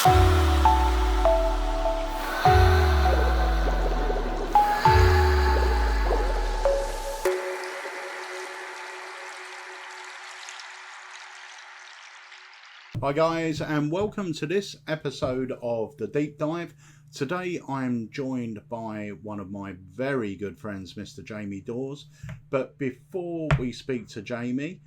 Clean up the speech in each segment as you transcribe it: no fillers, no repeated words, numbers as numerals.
Hi guys, and welcome to this episode of The Deep Dive. Today I'm joined by one of my very good friends, Mr. Jamie Daws. But before we speak to Jamie,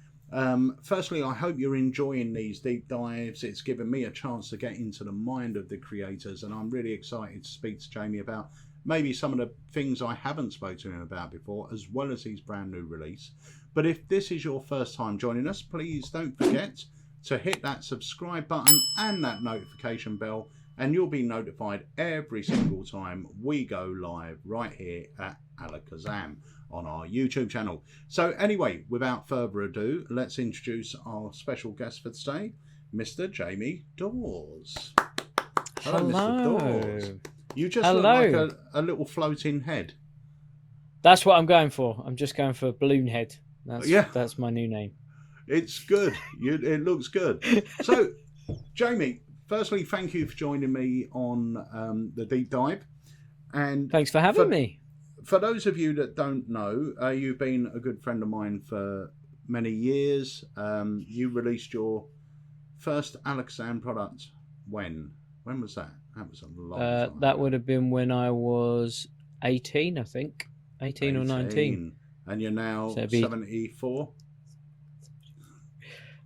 firstly, I hope you're enjoying these deep dives. It's given me a chance to get into the mind of the creators, and I'm really excited to speak to Jamie about maybe some of the things I haven't spoken to him about before, as well as his brand new release. But if this is your first time joining us, please don't forget to hit that subscribe button and that notification bell, and you'll be notified every single time we go live right here at Alakazam on our YouTube channel. So anyway, without further ado, let's introduce our special guest for today, Mr. Jamie Daws. Hello, Mr. Daws. You just look like a little floating head. That's what I'm going for. I'm just going for balloon head. That's my new name. It's good. It looks good. So, Jamie, firstly, thank you for joining me on the deep dive. And thanks for having me. For those of you that don't know, you've been a good friend of mine for many years. You released your first Alakazam product when? When was that? That was a long time That ago. would have been when I was 18, I think. 18 or 19. And you're now So 74?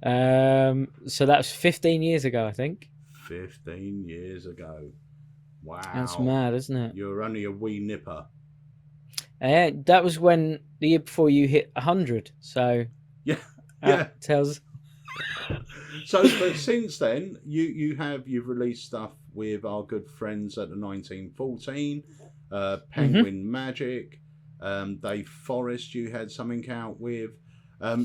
So that's 15 years ago, I think. 15 years ago. Wow. That's mad, isn't it? You're only a wee nipper. That was when the year before you hit 100. So yeah. Tells. So, but since then, you've released stuff with our good friends at the 1914, Penguin Magic, Dave Forrest. You had something out with.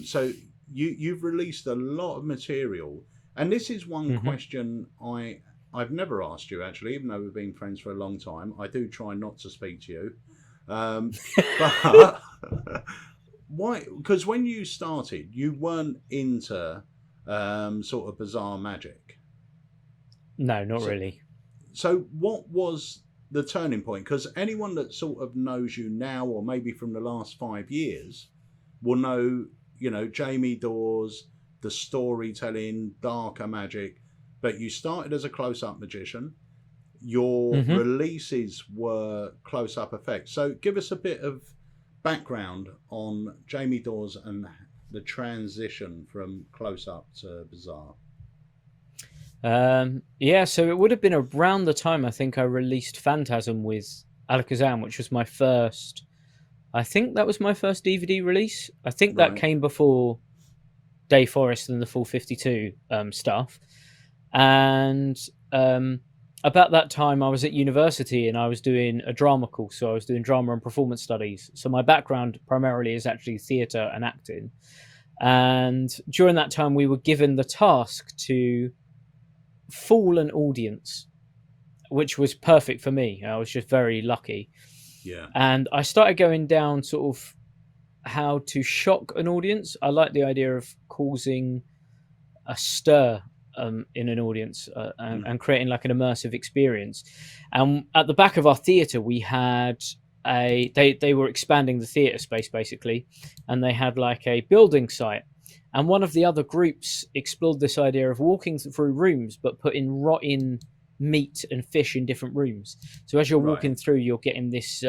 So you've released a lot of material, and this is one question I've never asked you actually, even though we've been friends for a long time. I do try not to speak to you, but why? Because when you started, you weren't into sort of bizarre magic. No, not really. So what was the turning point? Because anyone that sort of knows you now, or maybe from the last 5 years, will know, Jamie Daws, the storytelling, darker magic. But you started as a close-up magician. Your releases were close-up effects. So give us a bit of background on Jamie Daws and the transition from close-up to bizarre. So it would have been around the time I think I released Phantasm with Alakazam, which was my first. I think that was my first DVD release. I think that came before Dave Forrest and the full 52 stuff. And about that time, I was at university and I was doing a drama course. So I was doing drama and performance studies. So my background primarily is actually theatre and acting. And during that time, we were given the task to fool an audience, which was perfect for me. I was just very lucky. Yeah. And I started going down sort of how to shock an audience. I like the idea of causing a stir in an audience and creating like an immersive experience. And at the back of our theatre, we had they were expanding the theatre space basically, and they had like a building site. And one of the other groups explored this idea of walking through rooms, but putting rotten meat and fish in different rooms. So as you're walking through, you're getting this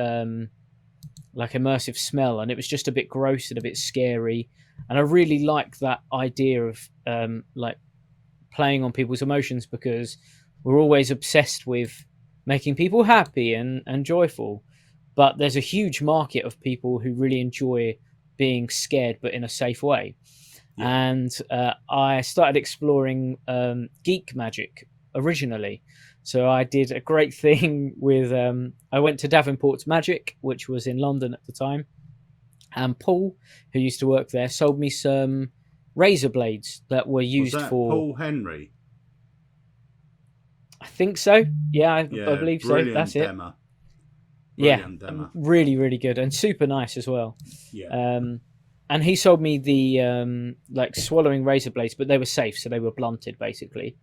like immersive smell, and it was just a bit gross and a bit scary. And I really like that idea of like playing on people's emotions, because we're always obsessed with making people happy and joyful. But there's a huge market of people who really enjoy being scared, but in a safe way. Yeah. And I started exploring geek magic originally. So I did a great thing with, I went to Davenport's Magic, which was in London at the time. And Paul, who used to work there, sold me some razor blades that were used for... Paul Henry? I think so. Yeah, I believe so. That's it. Brilliant really, really good and super nice as well. Yeah. And he sold me the like swallowing razor blades, but they were safe, so they were blunted basically.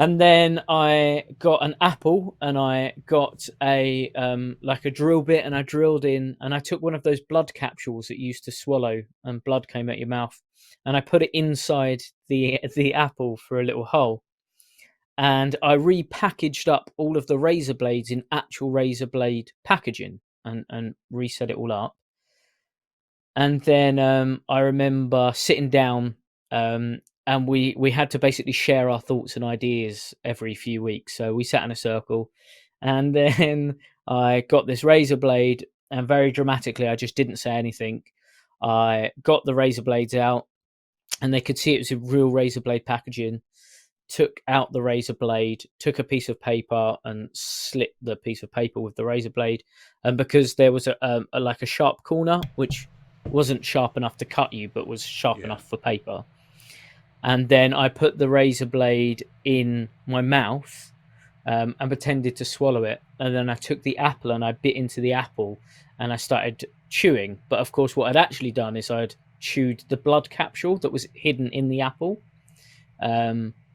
And then I got an apple, and I got a like a drill bit, and I drilled in, and I took one of those blood capsules that you used to swallow, and blood came out your mouth, and I put it inside the apple for a little hole, and I repackaged up all of the razor blades in actual razor blade packaging, and reset it all up. And then I remember sitting down, and we had to basically share our thoughts and ideas every few weeks. So we sat in a circle, and then I got this razor blade, and very dramatically, I just didn't say anything. I got the razor blades out, and they could see it was a real razor blade packaging. Took out the razor blade, took a piece of paper and slit the piece of paper with the razor blade, and because there was a like a sharp corner which wasn't sharp enough to cut you but was sharp enough for paper, and then I put the razor blade in my mouth, and pretended to swallow it, and then I took the apple and I bit into the apple and I started chewing, but of course what I'd actually done is I'd chewed the blood capsule that was hidden in the apple.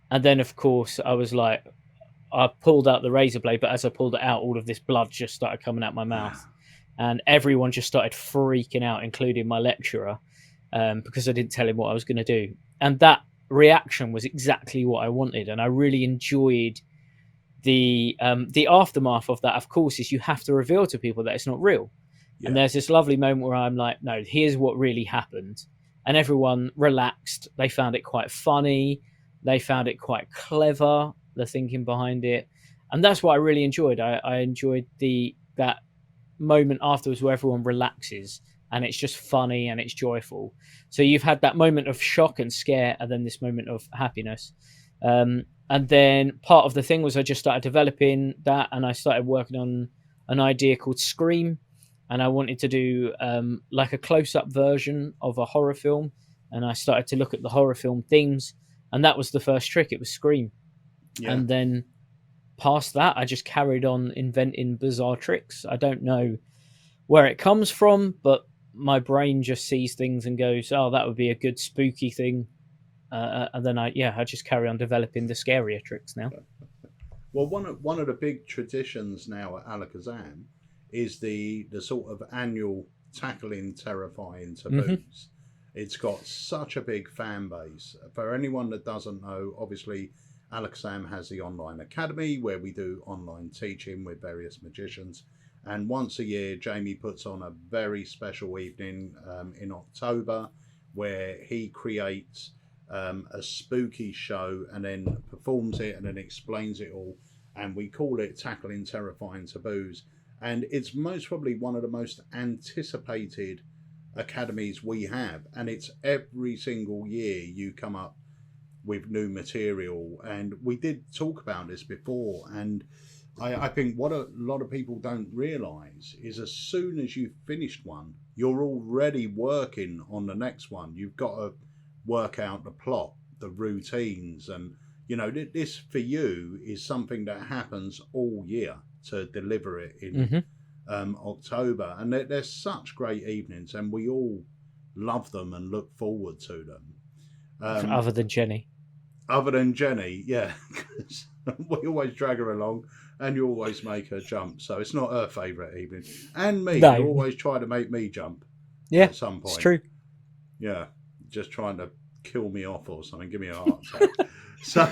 And then, of course, I was like, I pulled out the razor blade, but as I pulled it out, all of this blood just started coming out my mouth. And everyone just started freaking out, including my lecturer, because I didn't tell him what I was going to do. And that reaction was exactly what I wanted. And I really enjoyed the aftermath of that, of course, is you have to reveal to people that it's not real. Yeah. And there's this lovely moment where I'm like, no, here's what really happened. And everyone relaxed. They found it quite funny. They found it quite clever, the thinking behind it. And that's what I really enjoyed. I enjoyed that moment afterwards where everyone relaxes and it's just funny and it's joyful. So you've had that moment of shock and scare and then this moment of happiness. And then part of the thing was I just started developing that, and I started working on an idea called Scream. And I wanted to do like a close-up version of a horror film. And I started to look at the horror film themes. And that was the first trick. It was Scream. Yeah. And then past that, I just carried on inventing bizarre tricks. I don't know where it comes from, but my brain just sees things and goes, oh, that would be a good spooky thing. And then I just carry on developing the scarier tricks now. Well, one of the big traditions now at Alakazam is the sort of annual Tackling Terrifying Taboos. Mm-hmm. It's got such a big fan base. For anyone that doesn't know, obviously, Alakazam has the online academy where we do online teaching with various magicians. And once a year, Jamie puts on a very special evening in October where he creates a spooky show and then performs it and then explains it all. And we call it Tackling Terrifying Taboos. And it's most probably one of the most anticipated academies we have, and it's every single year you come up with new material. And we did talk about this before, and I think what a lot of people don't realize is as soon as you've finished one, you're already working on the next one. You've got to work out the plot, the routines, and this for you is something that happens all year to deliver it in October. And they're such great evenings, and we all love them and look forward to them. Other than Jenny, yeah, because we always drag her along, and you always make her jump. So it's not her favourite evening. And me, no. You always try to make me jump. Yeah, at some point. It's true. Yeah, just trying to kill me off or something, give me a heart attack. So,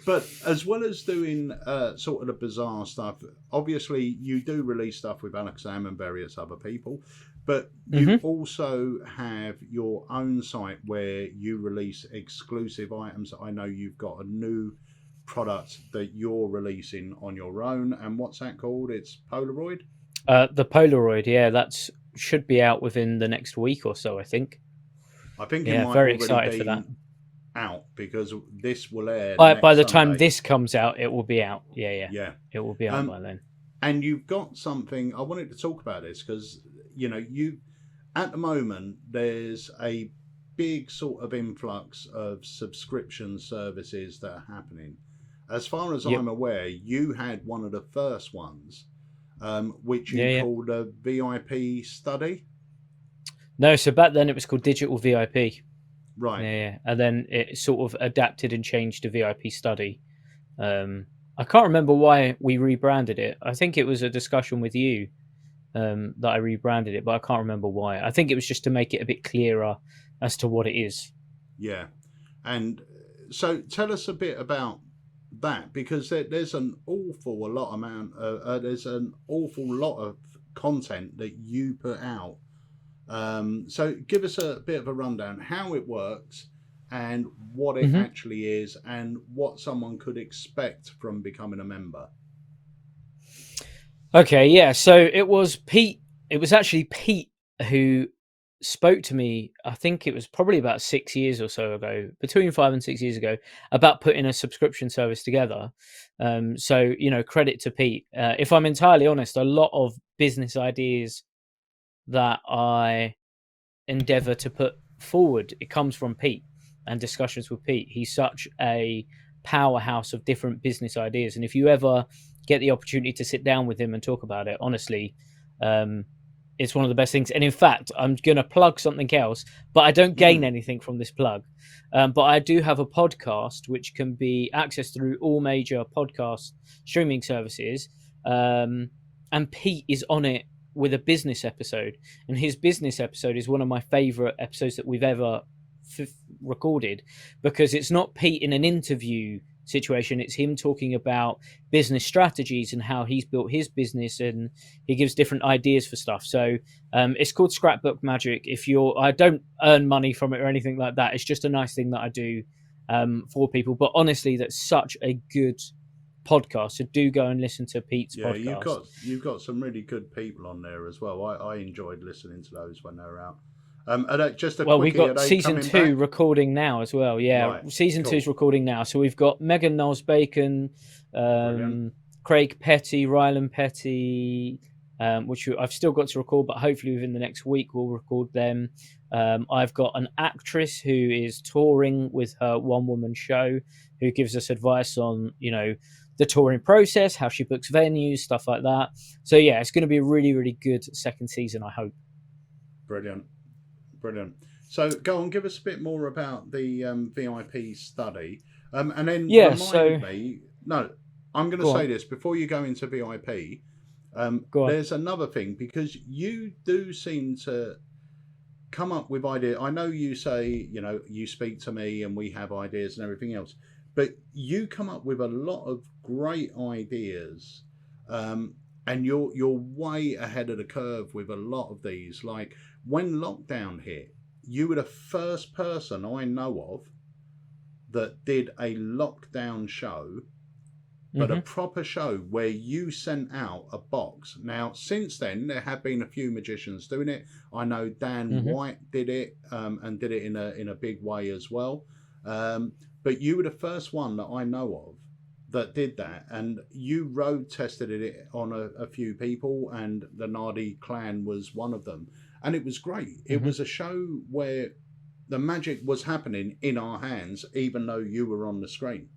but as well as doing sort of the bizarre stuff, obviously you do release stuff with Alakazam and various other people, but you also have your own site where you release exclusive items. I know you've got a new product that you're releasing on your own, and what's that called? It's Polaroid? The Polaroid, yeah, that should be out within the next week or so, I think. I think it might very excited for that. Out because this will air by the time this comes out, it will be out. Yeah. It will be out by then. And you've got something I wanted to talk about this because you at the moment there's a big sort of influx of subscription services that are happening. As far as I'm aware, you had one of the first ones, which you called a VIP study. No, so back then it was called Digital VIP. Right. Yeah. And then it sort of adapted and changed to VIP study. I can't remember why we rebranded it. I think it was a discussion with you that I rebranded it, but I can't remember why. I think it was just to make it a bit clearer as to what it is. Yeah. And so tell us a bit about that, because there's an awful lot of content that you put out. So give us a bit of a rundown how it works and what it Mm-hmm. actually is and what someone could expect from becoming a member. Okay, yeah. So it was Pete. It was actually Pete who spoke to me. I think it was probably about 6 years or so ago, between 5 and 6 years ago, about putting a subscription service together. So credit to Pete. If I'm entirely honest, a lot of business ideas that I endeavor to put forward, it comes from Pete and discussions with Pete. He's such a powerhouse of different business ideas, and if you ever get the opportunity to sit down with him and talk about it, honestly, um, it's one of the best things. And in fact, I'm going to plug something else, but I don't gain anything from this plug. But I do have a podcast which can be accessed through all major podcast streaming services, and Pete is on it with a business episode, and his business episode is one of my favorite episodes that we've ever recorded, because it's not Pete in an interview situation, it's him talking about business strategies and how he's built his business, and he gives different ideas for stuff. So it's called Scrapbook Magic. I don't earn money from it or anything like that, it's just a nice thing that I do for people. But honestly, that's such a good podcast, so do go and listen to Pete's Yeah, podcast. you've got some really good people on there as well. I enjoyed listening to those when they were out. Just a Well, we've quickie, are got they season coming two back? recording now as well. Yeah, Right, season cool, two's recording now. So we've got Megan Knowles Bacon, brilliant. Craig Petty, Rylan Petty, which I've still got to record, but hopefully within the next week we'll record them. I've got an actress who is touring with her one-woman show, who gives us advice on, the touring process, how she books venues, stuff like that. So yeah, it's going to be a really, really good second season, I hope. Brilliant, brilliant. So go on, give us a bit more about the VIP study, and then Yeah, remind so me. No, I'm going to go say on, this before you go into VIP. go on. There's another thing, because you do seem to come up with ideas. I know you say, you speak to me and we have ideas and everything else, but you come up with a lot of great ideas, um, and you're way ahead of the curve with a lot of these. Like when lockdown hit, you were the first person I know of that did a lockdown show, but a Hmm. proper show where you sent out a box. Now, since then, there have been a few magicians doing it. I know Dan Hmm. White did it, and did it in a big way as well. But you were the first one that I know of that did that, and you road tested it on a few people, and the Nardi clan was one of them, and it was great. It Hmm. was a show where the magic was happening in our hands, even though you were on the screen.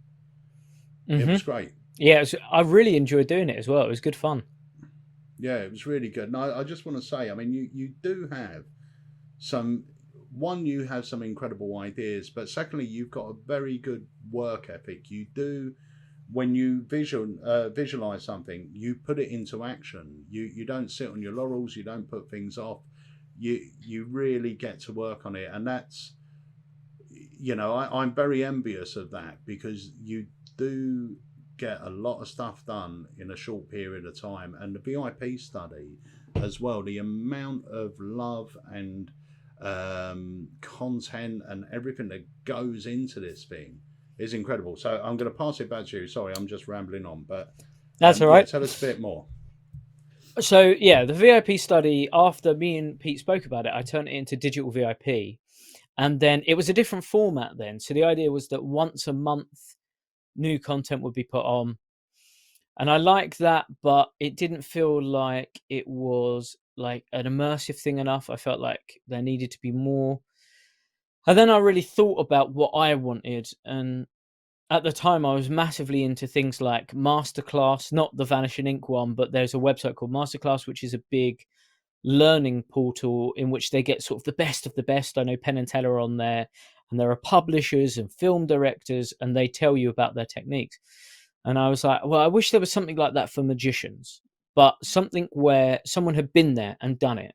It Hmm. was great. Yeah, I really enjoyed doing it as well. It was good fun. Yeah, it was really good. And I just want to say, I mean, you do have some, one, you have some incredible ideas, but secondly, you've got a very good work ethic. You do, when you visualize something, you put it into action. You don't sit on your laurels. You don't put things off. You really get to work on it, and that's, I'm very envious of that, because you do get a lot of stuff done in a short period of time. And the VIP study as well, the amount of love and content and everything that goes into this thing is incredible. So I'm going to pass it back to you. Sorry, I'm just rambling on, but That's all yeah, right. tell us a bit more. So yeah, the VIP study, after me and Pete spoke about it, I turned it into digital VIP, and then it was a different format then. So the idea was that once a month, new content would be put on, and I like that, but it didn't feel like it was like an immersive thing enough. I felt like there needed to be more. And then I really thought about what I wanted, and at the time I was massively into things like Masterclass, not the Vanishing Ink one, but there's a website called Masterclass, which is a big learning portal in which they get sort of the best of the best. I know Penn and Teller are on there, and there are publishers and film directors, and they tell you about their techniques. And I was like, well, I wish there was something like that for magicians, but something where someone had been there and done it.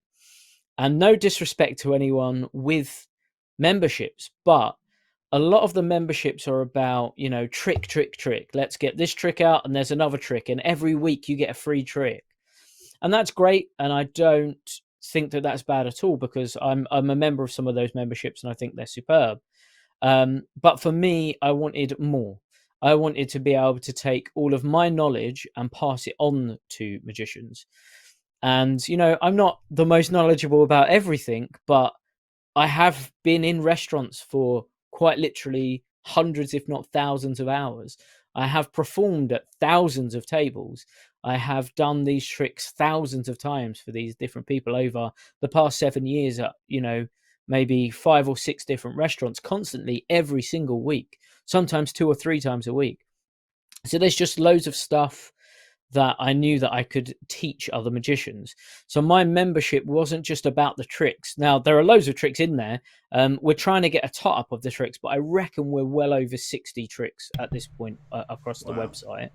And no disrespect to anyone with memberships, but a lot of the memberships are about, you know, trick, trick, trick. Let's get this trick out, and there's another trick, and every week you get a free trick. And that's great, and I don't think that that's bad at all, because I'm a member of some of those memberships, and I think they're superb. But for me, I wanted more. I wanted to be able to take all of my knowledge and pass it on to magicians. And, you know, I'm not the most knowledgeable about everything, but I have been in restaurants for quite literally hundreds, if not thousands of hours. I have performed at thousands of tables. I have done these tricks thousands of times for these different people over the past 7 years at, you know, maybe 5 or 6 different restaurants constantly every single week, sometimes 2 or 3 times a week. So there's just loads of stuff that I knew that I could teach other magicians. So my membership wasn't just about the tricks. Now, there are loads of tricks in there. We're trying to get a tot up of the tricks, but I reckon we're well over 60 tricks at this point across the website.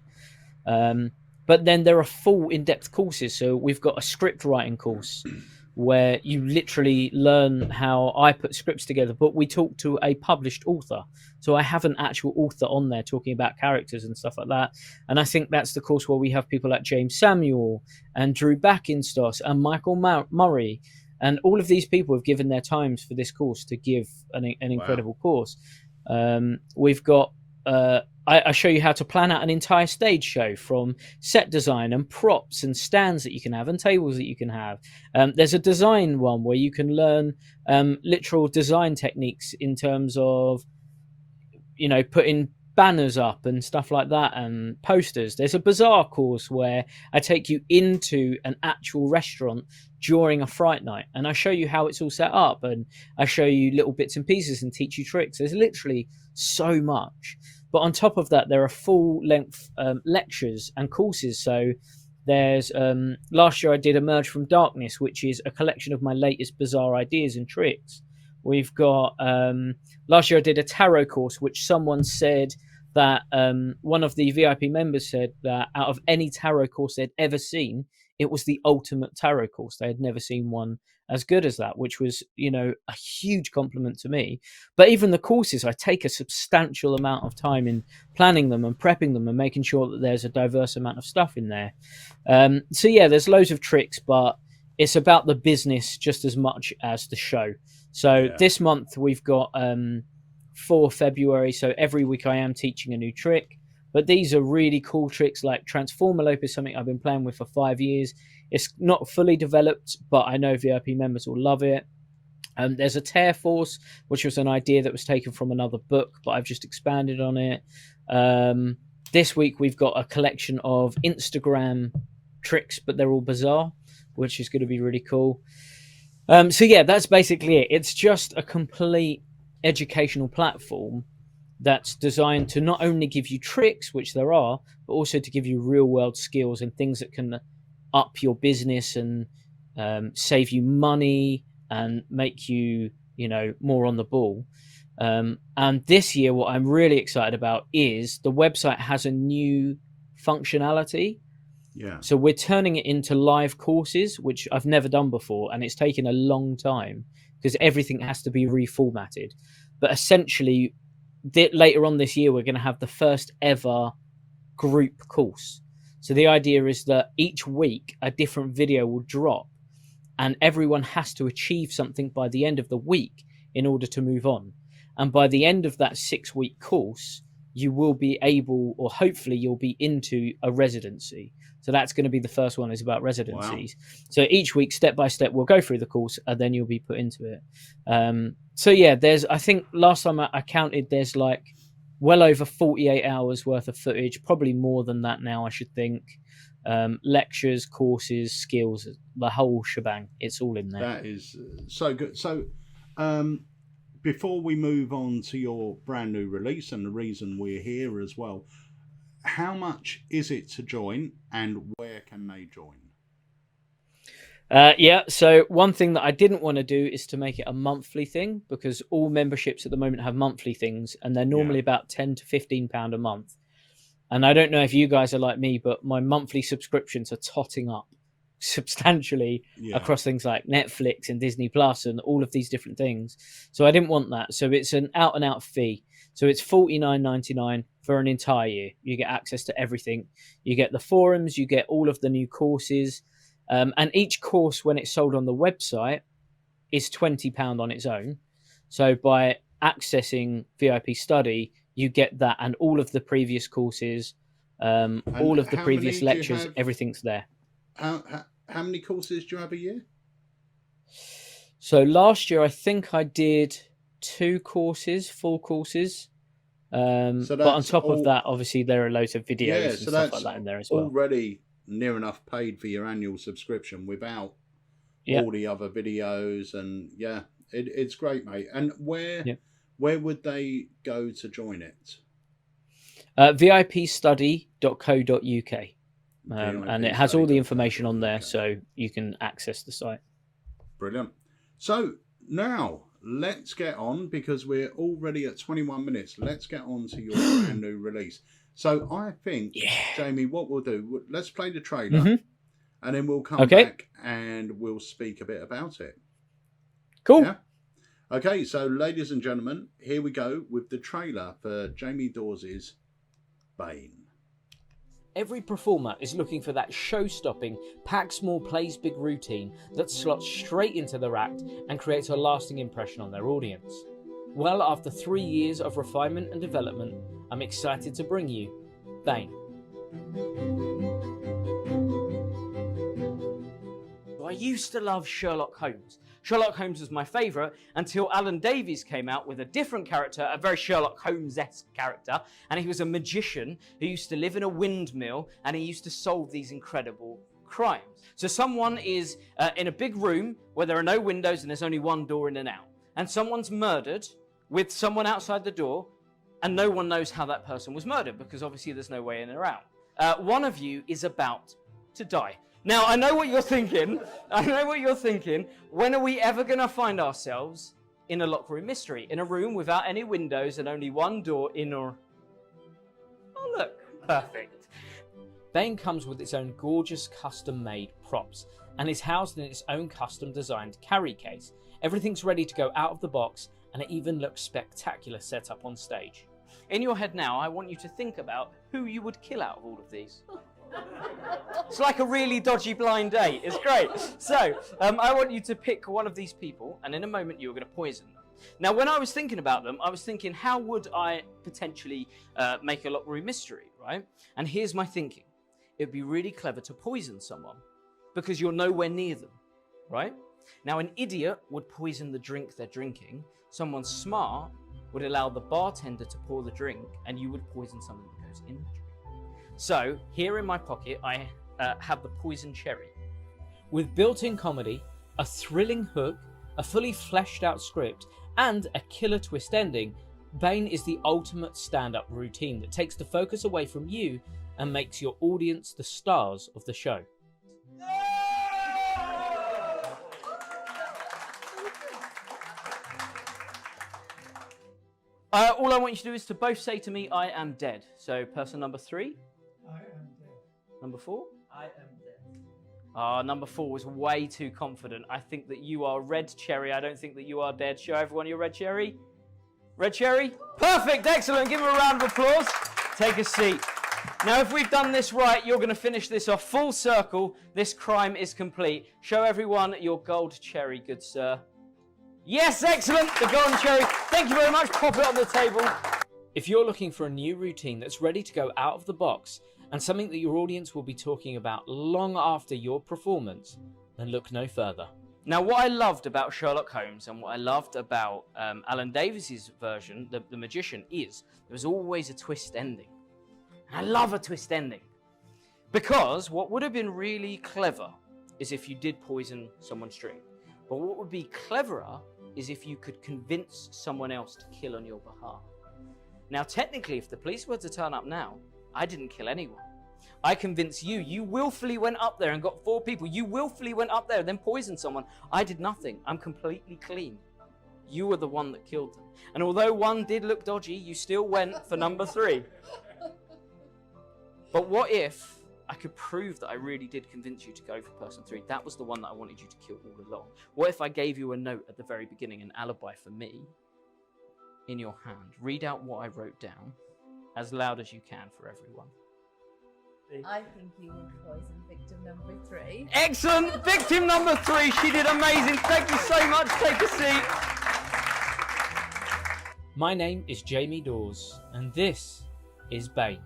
But then there are full in-depth courses. So we've got a script writing course where you literally learn how I put scripts together, but we talk to a published author. So I have an actual author on there talking about characters and stuff like that. And I think that's the course where we have people like James Samuel and Drew Backinstos and Michael Murray. And all of these people have given their times for this course to give an incredible course. We've got... I show you how to plan out an entire stage show, from set design and props and stands that you can have and tables that you can have. There's a design one where you can learn literal design techniques in terms of, you know, putting banners up and stuff like that and posters. There's a bazaar course where I take you into an actual restaurant during a fright night and I show you how it's all set up, and I show you little bits and pieces and teach you tricks. There's literally so much. But on top of that, there are full-length lectures and courses. So there's last year I did Emerge from Darkness, which is a collection of my latest bizarre ideas and tricks. We've got last year I did a tarot course, which someone said that one of the VIP members said that out of any tarot course they'd ever seen, it was the ultimate tarot course. They had never seen one as good as that, which was, you know, a huge compliment to me. But even the courses, I take a substantial amount of time in planning them and prepping them and making sure that there's a diverse amount of stuff in there. So yeah, there's loads of tricks, but it's about the business just as much as the show. So this month we've got for February. So every week I am teaching a new trick. But these are really cool tricks, like Transformer Lope is something I've been playing with for 5 years. It's not fully developed, but I know VIP members will love it. There's a Tear Force, which was an idea that was taken from another book, but I've just expanded on it. This week we've got a collection of Instagram tricks, but they're all bizarre, which is going to be really cool. So yeah, that's basically it. It's just a complete educational platform that's designed to not only give you tricks, which there are, but also to give you real world skills and things that can up your business and save you money and make you, you know, more on the ball. And this year, what I'm really excited about is the website has a new functionality. Yeah. So we're turning it into live courses, which I've never done before. And it's taken a long time because everything has to be reformatted. But essentially, later on this year, we're going to have the first ever group course. So the idea is that each week a different video will drop and everyone has to achieve something by the end of the week in order to move on. And by the end of that 6-week course, you will be able, or hopefully you'll be into a residency. So that's going to be the first one, is about residencies. Wow. So each week, step by step, we'll go through the course and then you'll be put into it. So yeah, I think last time I counted, there's like well over 48 hours worth of footage, probably more than that now, I should think. Lectures, courses, skills, the whole shebang. It's all in there. That is so good. So before we move on to your brand new release and the reason we're here as well, how much is it to join and where can they join? So one thing that I didn't want to do is to make it a monthly thing, because all memberships at the moment have monthly things and they're normally about £10 to £15 a month. And I don't know if you guys are like me, but my monthly subscriptions are totting up substantially across things like Netflix and Disney Plus and all of these different things. So I didn't want that. So it's an out and out fee. So it's $49.99 for an entire year. You get access to everything. You get the forums, you get all of the new courses. And each course, when it's sold on the website, is £20 on its own. So by accessing VIP Study, you get that and all of the previous courses, all of the previous lectures, everything's there. How many courses do you have a year? So last year, I think I did 2 courses, full courses. But on top of that, obviously, there are loads of videos and stuff like that in there as well. Already near enough paid for your annual subscription without all the other videos. And it's great, mate. And where would they go to join it? VIPstudy.co.uk. And it has all the information on there, so you can access the site. Brilliant. So now let's get on, because we're already at 21 minutes. Let's get on to your brand new release. So I think, Jamie, what we'll do, let's play the trailer, and then we'll come back and we'll speak a bit about it. Cool. Yeah? Okay, so ladies and gentlemen, here we go with the trailer for Jamie Dawes' Bane. Every performer is looking for that show-stopping, pack small, plays big routine that slots straight into their act and creates a lasting impression on their audience. Well, after 3 years of refinement and development, I'm excited to bring you Bane. I used to love Sherlock Holmes. Sherlock Holmes was my favourite until Alan Davies came out with a different character, a very Sherlock Holmes-esque character, and he was a magician who used to live in a windmill, and he used to solve these incredible crimes. So someone is in a big room where there are no windows and there's only one door in and out, and someone's murdered with someone outside the door, and no one knows how that person was murdered because obviously there's no way in or out. One of you is about to die. Now, I know what you're thinking. When are we ever going to find ourselves in a locked room mystery? In a room without any windows and only one door in or... Oh, look. Perfect. Bane comes with its own gorgeous custom-made props and is housed in its own custom-designed carry case. Everything's ready to go out of the box, and it even looks spectacular set up on stage. In your head now, I want you to think about who you would kill out of all of these. It's like a really dodgy blind date. It's great. So, I want you to pick one of these people, and in a moment you're going to poison them. Now, when I was thinking about them, I was thinking, how would I potentially make a locked room mystery, right? And here's my thinking. It'd be really clever to poison someone, because you're nowhere near them, right? Now, an idiot would poison the drink they're drinking. Someone smart would allow the bartender to pour the drink, and you would poison something that goes in the drink. So, here in my pocket, I have the poison cherry. With built-in comedy, a thrilling hook, a fully fleshed out script, and a killer twist ending, Bane is the ultimate stand-up routine that takes the focus away from you and makes your audience the stars of the show. All I want you to do is to both say to me, I am dead. So person number 3. I am dead. Number 4. I am dead. Number 4 was way too confident. I think that you are red cherry. I don't think that you are dead. Show everyone your red cherry. Red cherry? Perfect, excellent. Give him a round of applause. Take a seat. Now, if we've done this right, you're going to finish this off full circle. This crime is complete. Show everyone your gold cherry, good sir. Yes, excellent. The golden cherry. Thank you very much. Pop it on the table. If you're looking for a new routine that's ready to go out of the box and something that your audience will be talking about long after your performance, then look no further. Now, what I loved about Sherlock Holmes and what I loved about Alan Davies' version, the Magician, is there was always a twist ending. And I love a twist ending. Because what would have been really clever is if you did poison someone's drink. But what would be cleverer is if you could convince someone else to kill on your behalf. Now, technically, if the police were to turn up now, I didn't kill anyone. I convinced you. You willfully went up there and got 4 people. You willfully went up there and then poisoned someone. I did nothing. I'm completely clean. You were the one that killed them. And although one did look dodgy, you still went for number 3. But what if I could prove that I really did convince you to go for person 3? That was the one that I wanted you to kill all along. What if I gave you a note at the very beginning, an alibi for me, in your hand? Read out what I wrote down as loud as you can for everyone. I think you would poison victim number 3. Excellent! Victim number 3, she did amazing. Thank you so much. Take a seat. My name is Jamie Daws, and this is Bane.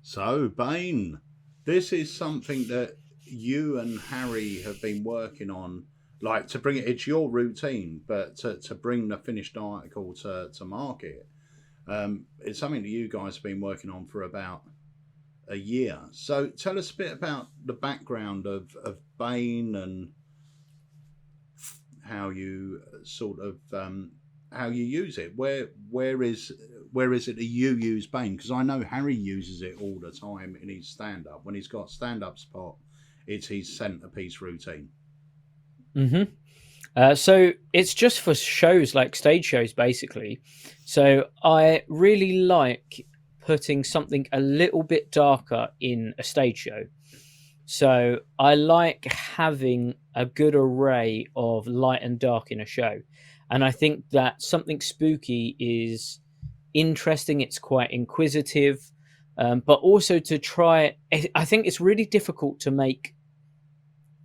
So, Bane, this is something that you and Harry have been working on, like to bring it's your routine, but to bring the finished article to market. It's something that you guys have been working on for about a year. So tell us a bit about the background of Bane and how you sort of how you use it. Where is it that you use Bane? Because I know Harry uses it all the time in his stand-up. When he's got stand-up spot, it's his centerpiece routine. So it's just for shows, like stage shows, basically. So I really like putting something a little bit darker in a stage show. So I like having a good array of light and dark in a show. And I think that something spooky is interesting. It's quite inquisitive, but also to try. I think it's really difficult to make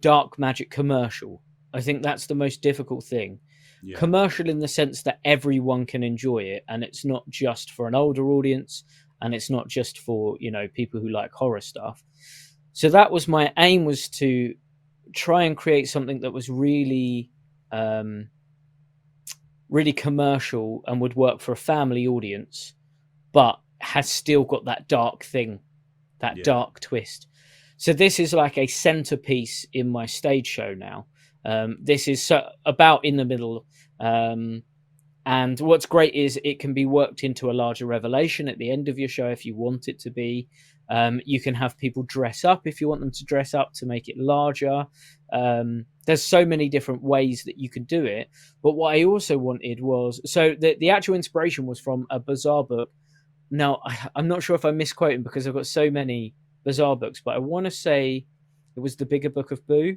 dark magic commercial. I think that's the most difficult thing. Yeah. Commercial in the sense that everyone can enjoy it, and it's not just for an older audience, and it's not just for, you know, people who like horror stuff. So that was my aim, was to try and create something that was really really commercial and would work for a family audience, but has still got that dark thing, that dark twist. So this is like a centerpiece in my stage show now. This is about in the middle. And what's great is it can be worked into a larger revelation at the end of your show if you want it to be. You can have people dress up if you want them to dress up to make it larger. There's so many different ways that you can do it. But what I also wanted was, so the actual inspiration was from a bizarre book. Now, I'm not sure if I'm misquoting because I've got so many bizarre books, but I want to say it was The Bigger Book of Boo.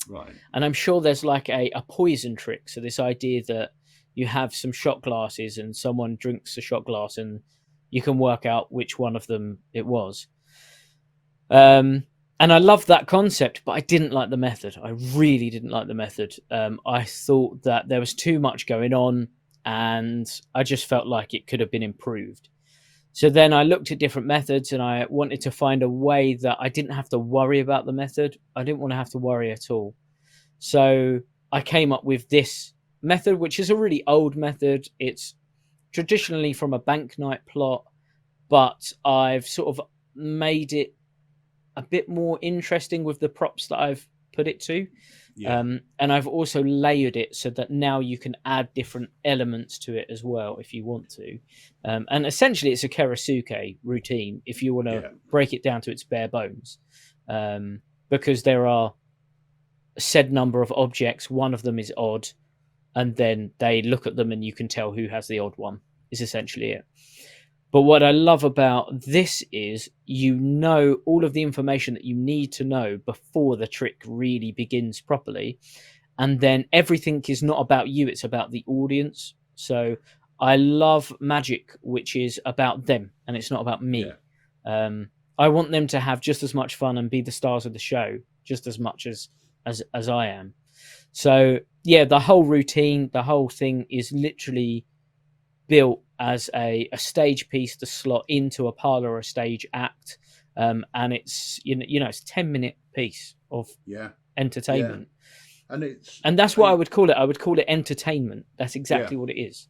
Right. And I'm sure there's like a poison trick. So this idea that you have some shot glasses and someone drinks a shot glass and you can work out which one of them it was. And I loved that concept, but I didn't like the method. I really didn't like the method. I thought that there was too much going on and I just felt like it could have been improved. So then I looked at different methods and I wanted to find a way that I didn't have to worry about the method. I didn't want to have to worry at all. So I came up with this method, which is a really old method. It's traditionally from a bank night plot, but I've sort of made it a bit more interesting with the props that I've put it to. Yeah. And I've also layered it so that now you can add different elements to it as well if you want to. And essentially it's a Kerasuke routine if you want to break it down to its bare bones. Because there are a said number of objects, one of them is odd, and then they look at them and you can tell who has the odd one, is essentially it. But what I love about this is you know all of the information that you need to know before the trick really begins properly. And then everything is not about you, it's about the audience. So I love magic, which is about them and it's not about me. Yeah. I want them to have just as much fun and be the stars of the show, just as much as I am. So yeah, the whole routine, the whole thing is literally built as a stage piece to slot into a parlor or a stage act, and it's it's a 10-minute piece of entertainment, and that's what I would call it. I would call it entertainment. That's exactly what it is.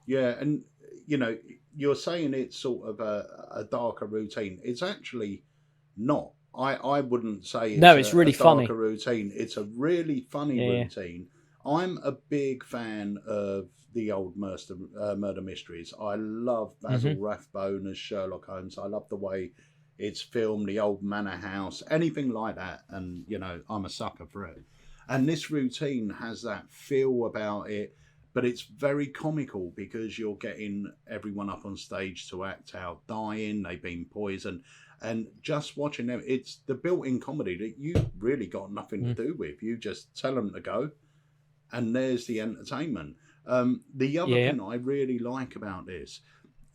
Yeah, and you're saying it's sort of a darker routine. It's actually not. I wouldn't say it's really funny. Darker routine. It's a really funny routine. I'm a big fan of the old murder mysteries. I love Basil Rathbone as Sherlock Holmes. I love the way it's filmed, the old manor house, anything like that. And, you know, I'm a sucker for it. And this routine has that feel about it, but it's very comical because you're getting everyone up on stage to act out dying, they've been poisoned. And just watching them, it's the built-in comedy that you really got nothing to do with. You just tell them to go, and there's the entertainment. The other thing I really like about this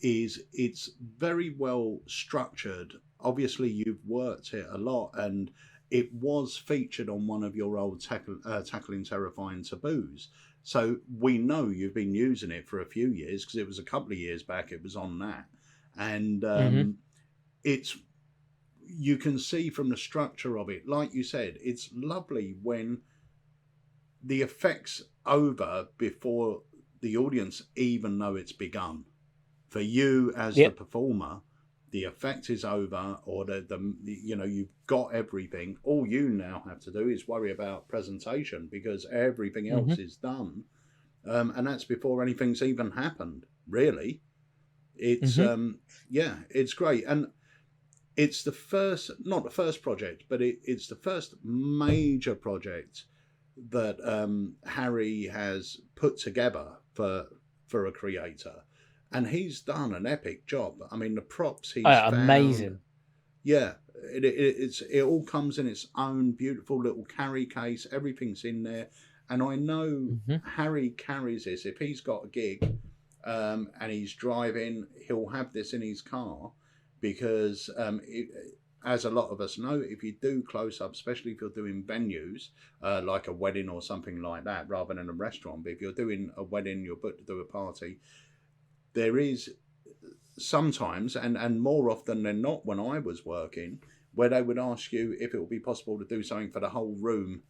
is it's very well structured. Obviously, you've worked it a lot, and it was featured on one of your old Tackling Terrifying Taboos. So we know you've been using it for a few years, because it was a couple of years back it was on that. And it's, you can see from the structure of it, like you said, it's lovely when the effect's over before the audience even know it's begun. For you as the performer, the effect is over, or the you know, you've got everything. All you now have to do is worry about presentation, because everything else is done, and that's before anything's even happened. Really, it's it's great, and it's the first, not the first project, but it's the first major project that Harry has put together for a creator. And he's done an epic job. I mean, the props he's found, amazing. Yeah, it all comes in its own beautiful little carry case. Everything's in there, and I know Harry carries this. If he's got a gig, and he's driving, he'll have this in his car, because as a lot of us know, if you do close up, especially if you're doing venues like a wedding or something like that, rather than a restaurant, but if you're doing a wedding, you're booked to do a party. There is sometimes, and more often than not when I was working, where they would ask you if it would be possible to do something for the whole room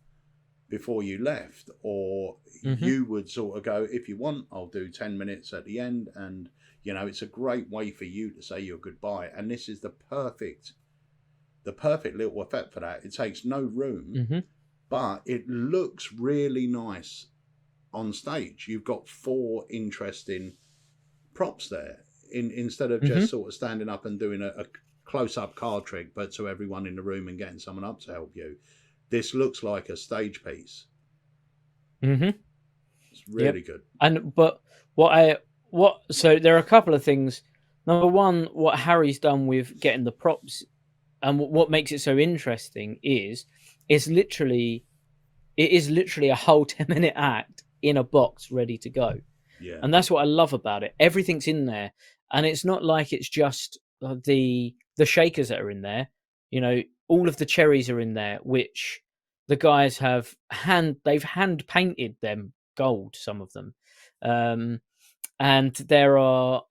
before you left, or you would sort of go, if you want, I'll do 10 minutes at the end. And, you know, it's a great way for you to say your goodbye. And this is the perfect little effect for that. It takes no room, but it looks really nice on stage. You've got 4 interesting props there, instead of just sort of standing up and doing a close-up card trick, but to everyone in the room and getting someone up to help you. This looks like a stage piece. It's really good. And so there are a couple of things. Number one, what Harry's done with getting the props, and what makes it so interesting is it is literally a whole 10-minute act in a box ready to go. Yeah. And that's what I love about it. Everything's in there, and it's not like it's just the shakers that are in there. You know, all of the cherries are in there, which the guys have hand painted them gold, some of them. And there are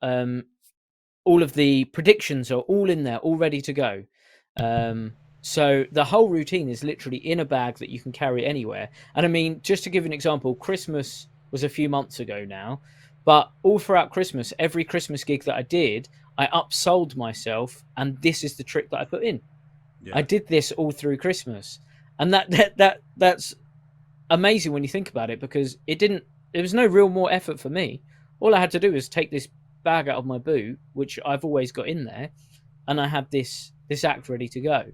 all of the predictions are all in there, all ready to go. So the whole routine is literally in a bag that you can carry anywhere. And I mean, just to give an example, Christmas was a few months ago now, but all throughout Christmas, every Christmas gig that I did, I upsold myself, and this is the trick that I put in. I did this all through Christmas, and that's amazing when you think about it, because there was no real more effort for me. All I had to do was take this bag out of my boot, which I've always got in there, and I had this act ready to go.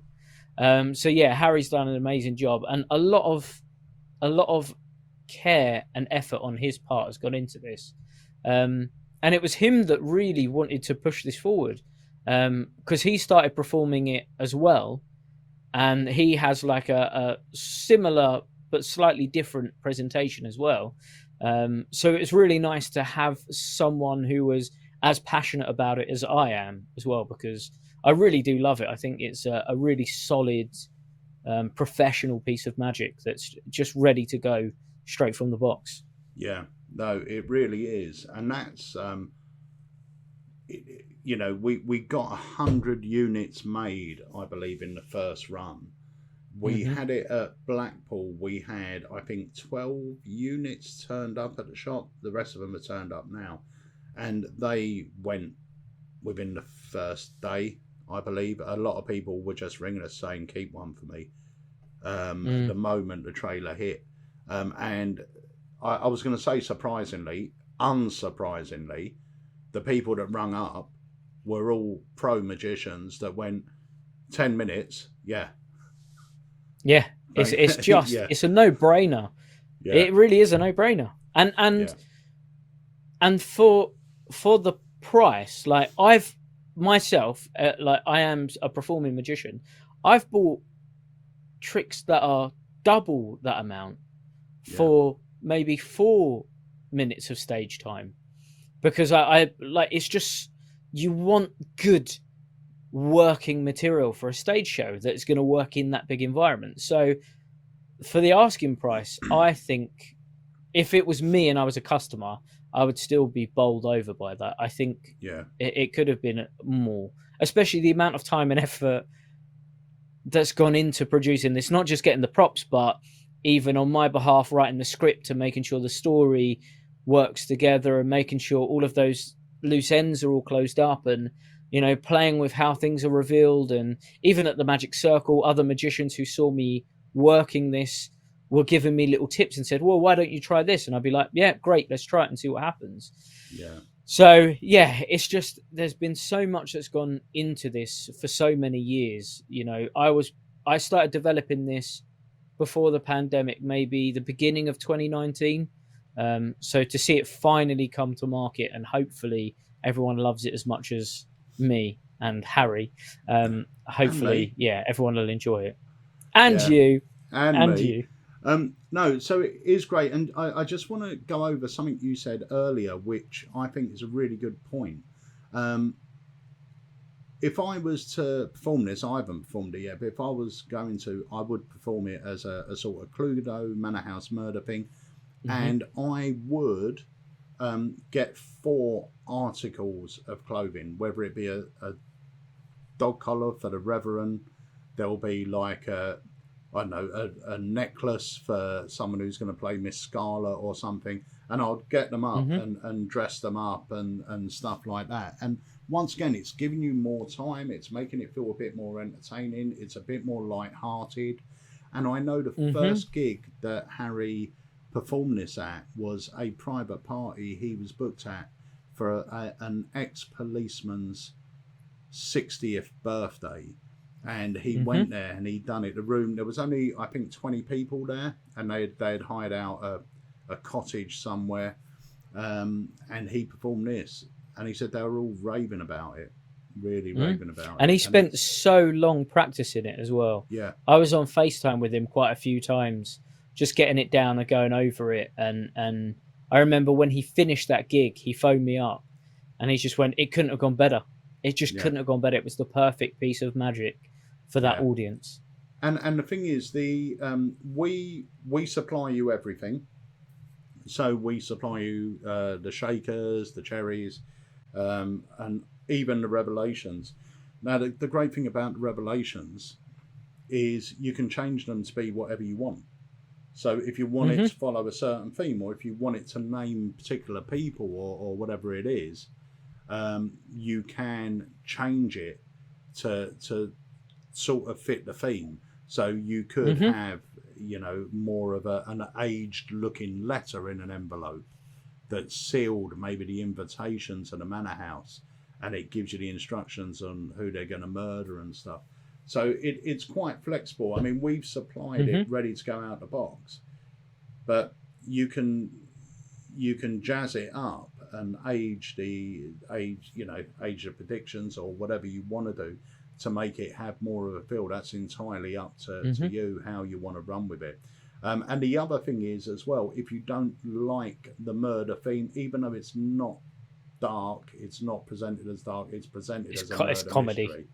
So yeah, Harry's done an amazing job, and a lot of care and effort on his part has gone into this. And it was him that really wanted to push this forward, because he started performing it as well, and he has like a similar but slightly different presentation as well. So it's really nice to have someone who was as passionate about it as I am as well, because I really do love it. I think it's a really solid, professional piece of magic that's just ready to go straight from the box. Yeah, no, it really is. And that's, you know, we got 100 units made, I believe, in the first run. We had it at Blackpool. We had, I think, 12 units turned up at the shop. The rest of them are turned up now. And they went within the first day, I believe. A lot of people were just ringing us saying, keep one for me, the moment the trailer hit. And I was going to say unsurprisingly, the people that rung up were all pro magicians that went, 10 minutes. Yeah. Yeah, it's just Yeah. it's a no-brainer. Yeah. It really is a no-brainer. And for the price, like I've myself, like I am a performing magician, I've bought tricks that are double that amount for maybe 4 minutes of stage time, because I like, it's just, you want good working material for a stage show that's going to work in that big environment. So for the asking price, I think if it was me and I was a customer, I would still be bowled over by that. I think it could have been more, especially the amount of time and effort that's gone into producing this, not just getting the props, but even on my behalf, writing the script and making sure the story works together and making sure all of those loose ends are all closed up, and, you know, playing with how things are revealed. And even at the Magic Circle, other magicians who saw me working this were giving me little tips and said, well, why don't you try this? And I'd be like, yeah, great, let's try it and see what happens. Yeah. So, yeah, it's just, there's been so much that's gone into this for so many years. You know, I started developing this before the pandemic, maybe the beginning of 2019. So to see it finally come to market, and hopefully everyone loves it as much as me and Harry, hopefully, everyone will enjoy it. And you. And me. You. No, so it is great. And I just want to go over something you said earlier, which I think is a really good point. If I was to perform this, I haven't performed it yet, but if I was going to, I would perform it as a sort of Cluedo Manor House murder thing. Mm-hmm. And I would get 4 articles of clothing, whether it be a dog collar for the Reverend, there'll be like a necklace for someone who's going to play Miss Scarlet or something, and I'll get them up and dress them up and stuff like that. And once again, it's giving you more time, it's making it feel a bit more entertaining, it's a bit more light-hearted. And I know the first gig that Harry performed this at was a private party he was booked at for an ex-policeman's 60th birthday. And he went there and he'd done it. The room, there was only, I think, 20 people there, and they'd hired out a cottage somewhere, and he performed this. And he said they were all raving about it, really raving about it. And he spent so long practicing it as well. Yeah. I was on FaceTime with him quite a few times, just getting it down and going over it. And I remember when he finished that gig, he phoned me up and he just went, it couldn't have gone better. It just couldn't have gone better. It was the perfect piece of magic for that audience. And the thing is, we supply you everything. So we supply you the shakers, the cherries, and even the revelations. Now, the great thing about the revelations is you can change them to be whatever you want. So if you want it to follow a certain theme, or if you want it to name particular people or whatever it is, you can change it to sort of fit the theme. So you could have, you know, more of an aged looking letter in an envelope that's sealed, maybe the invitation to the manor house, and it gives you the instructions on who they're going to murder and stuff. So it's quite flexible. I mean, we've supplied it ready to go out the box, but you can jazz it up and age the predictions or whatever you want to do to make it have more of a feel. That's entirely up to you, how you want to run with it. And the other thing is as well, if you don't like the murder theme, even though it's not dark, it's not presented as dark, it's presented as a murder comedy. Mystery.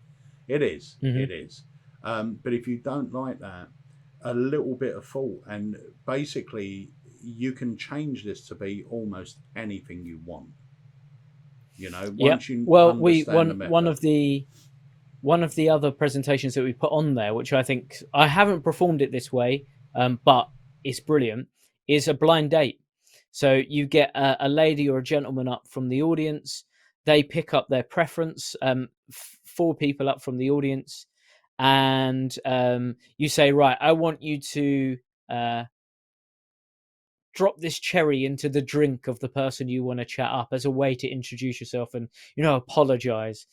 It is. It is. But if you don't like that, a little bit of thought, and basically you can change this to be almost anything you want. You know, once you understand the method. One of the other presentations that we put on there, which I think I haven't performed it this way, but it's brilliant, is a blind date. So you get a lady or a gentleman up from the audience. They pick up their preference, 4 people up from the audience, and you say, right, I want you to drop this cherry into the drink of the person you want to chat up as a way to introduce yourself and, you know, apologize.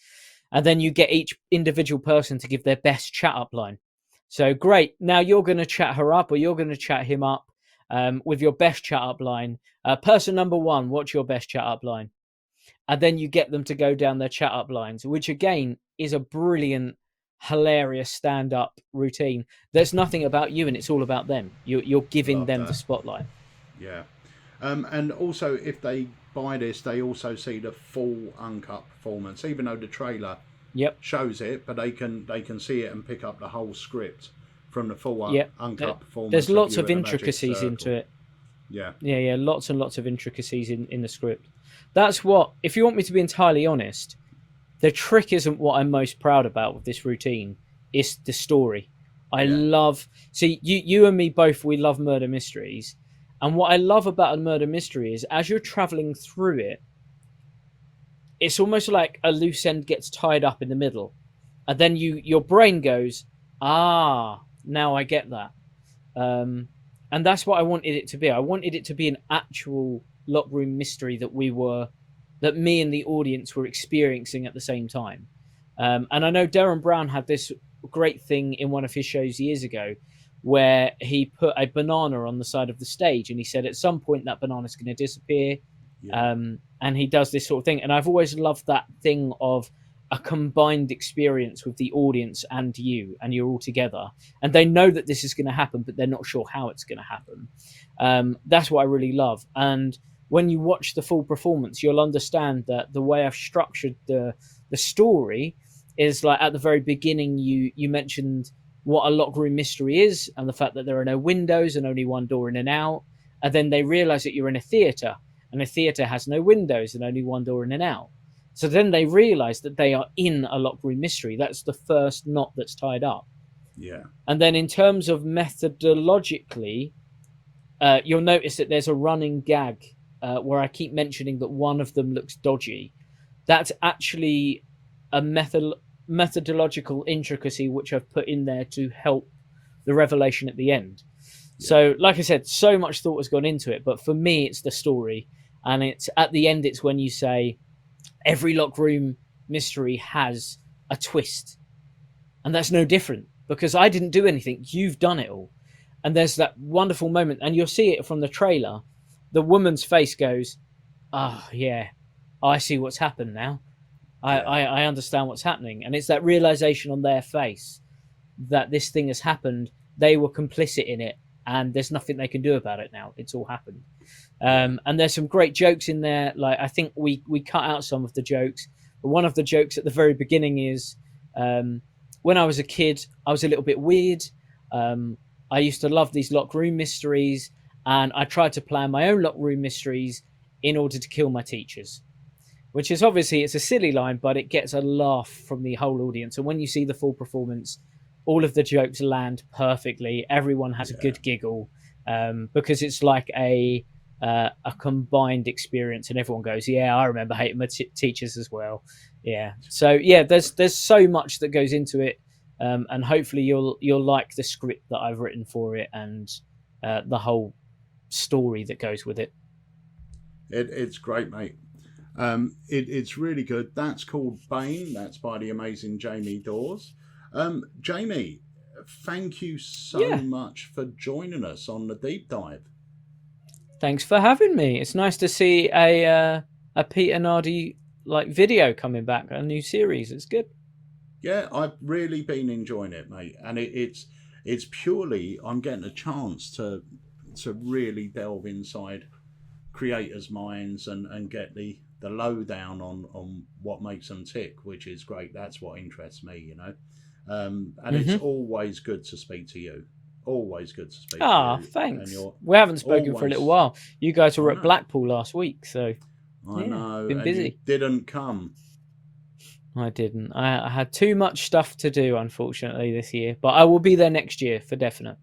and then you get each individual person to give their best chat up line. So great, now you're going to chat her up, or you're going to chat him up with your best chat up line. Person number one, what's your best chat up line? And then you get them to go down their chat up lines, which again is a brilliant, hilarious stand-up routine. There's nothing about you, and it's all about them. You're giving Love them that. the spotlight. Yeah. And also, if they buy this, they also see the full uncut performance, even though the trailer shows it, but they can see it and pick up the whole script from the full uncut performance. There's lots you of at the Magic intricacies Circle. into it. Yeah. Lots and lots of intricacies in the script. That's what, if you want me to be entirely honest, the trick isn't what I'm most proud about with this routine. It's the story. I love, see, you and me both, we love murder mysteries. And what I love about a murder mystery is as you're traveling through it, it's almost like a loose end gets tied up in the middle. And then your brain goes, now I get that. And that's what I wanted it to be. I wanted it to be an actual locked room mystery that me and the audience were experiencing at the same time. And I know Darren Brown had this great thing in one of his shows years ago where he put a banana on the side of the stage, and he said at some point that banana's going to disappear. And he does this sort of thing. And I've always loved that thing of a combined experience with the audience and you're all together. And they know that this is going to happen, but they're not sure how it's going to happen. That's what I really love. And when you watch the full performance, you'll understand that the way I've structured the story is like at the very beginning, you mentioned what a locked room mystery is and the fact that there are no windows and only one door in and out. And then they realize that you're in a theater, and a theater has no windows and only one door in and out. So then they realize that they are in a locked room mystery. That's the first knot that's tied up. Yeah. And then in terms of methodologically, you'll notice that there's a running gag where I keep mentioning that one of them looks dodgy. That's actually a methodological intricacy which I've put in there to help the revelation at the end. So like I said, so much thought has gone into it, but for me it's the story, and it's at the end, it's when you say every locked room mystery has a twist, and that's no different because I didn't do anything, you've done it all. And there's that wonderful moment, and you'll see it from the trailer, the woman's face goes, I see what's happened now. I understand what's happening. And it's that realization on their face that this thing has happened. They were complicit in it, and there's nothing they can do about it now. It's all happened. And there's some great jokes in there. Like, I think we cut out some of the jokes, but one of the jokes at the very beginning is, when I was a kid, I was a little bit weird. I used to love these locked room mysteries, and I tried to plan my own locked room mysteries in order to kill my teachers. Which is obviously, it's a silly line, but it gets a laugh from the whole audience. And when you see the full performance, all of the jokes land perfectly. Everyone has a good giggle, because it's like a combined experience, and everyone goes, I remember hating my teachers as well. So there's so much that goes into it, and hopefully you'll like the script that I've written for it, and the whole story that goes with it. It's great, mate. It's really good. That's called Bane. That's by the amazing Jamie Daws. Jamie, thank you so much for joining us on the deep dive. Thanks for having me. It's nice to see a Peter Nardi video coming back, a new series. It's good. Yeah, I've really been enjoying it, mate. And it's purely, I'm getting a chance to really delve inside creators' minds and get the lowdown on what makes them tick, which is great. That's what interests me, and it's always good to speak to you. Always good to speak to you. Thanks. We haven't spoken for a little while. You guys were at Blackpool last week, so I know. Been busy. You didn't come. I didn't. I had too much stuff to do, unfortunately, this year, but I will be there next year for definite.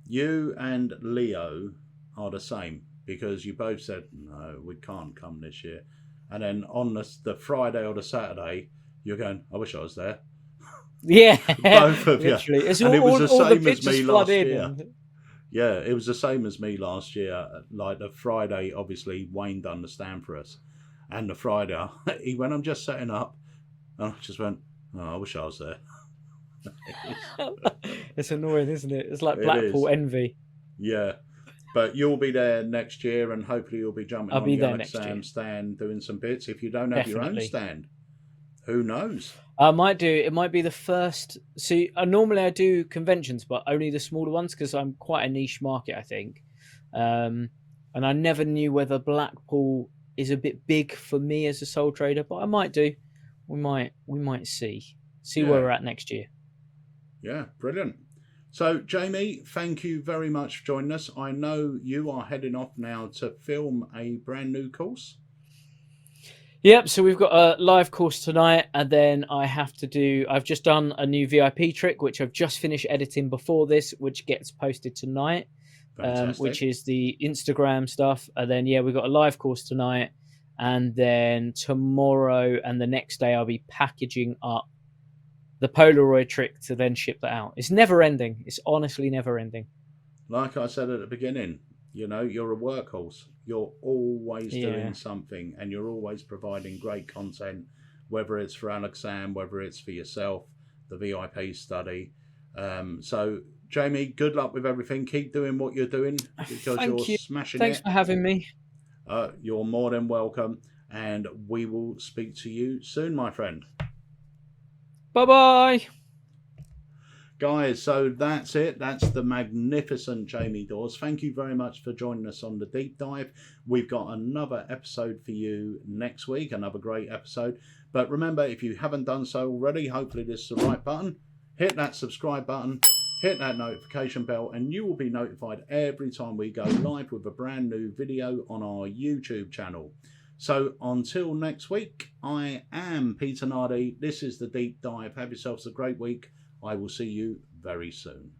You and Leo are the same, because you both said, no, we can't come this year. And then on the Friday or the Saturday, you're going, I wish I was there. Yeah. Both of you. Literally. It's and it was the same the as me last year. and... Yeah, it was the same as me last year. Like the Friday, obviously, Wayne done the stand for us. And the Friday, when I'm just setting up, And I just went, oh, I wish I was there. It's annoying, isn't it? It's like It Blackpool is. envy. Yeah. But you'll be there next year, and hopefully you'll be jumping I'll on be the there next year. Sam stand doing some bits. If you don't have your own Definitely. stand, who knows? I might do. It might be the first. See, normally I do conventions, but only the smaller ones because I'm quite a niche market, I think. And I never knew whether Blackpool is a bit big for me as a sole trader, but I might do. We might see Yeah. where we're at next year. Yeah, brilliant. So, Jamie, thank you very much for joining us. I know you are heading off now to film a brand new course. Yep, so we've got a live course tonight, and then I've just done a new VIP trick, which I've just finished editing before this, which gets posted tonight, which is the Instagram stuff. And then, we've got a live course tonight, and then tomorrow and the next day I'll be packaging up the Polaroid trick to then ship that out. It's never ending. It's honestly never ending. Like I said at the beginning, you're a workhorse. You're always doing something, and you're always providing great content, whether it's for Alexam, whether it's for yourself, the VIP study. So, Jamie, good luck with everything. Keep doing what you're doing because you're smashing Thanks it. for having me. You're more than welcome, and we will speak to you soon, my friend. Bye-bye. Guys, so that's it. That's the magnificent Jamie Daws. Thank you very much for joining us on the deep dive. We've got another episode for you next week, another great episode. But remember, if you haven't done so already, hopefully this is the right button. Hit that subscribe button, hit that notification bell, and you will be notified every time we go live with a brand new video on our YouTube channel. So until next week, I am Peter Nardi. This is the deep dive. Have yourselves a great week. I will see you very soon.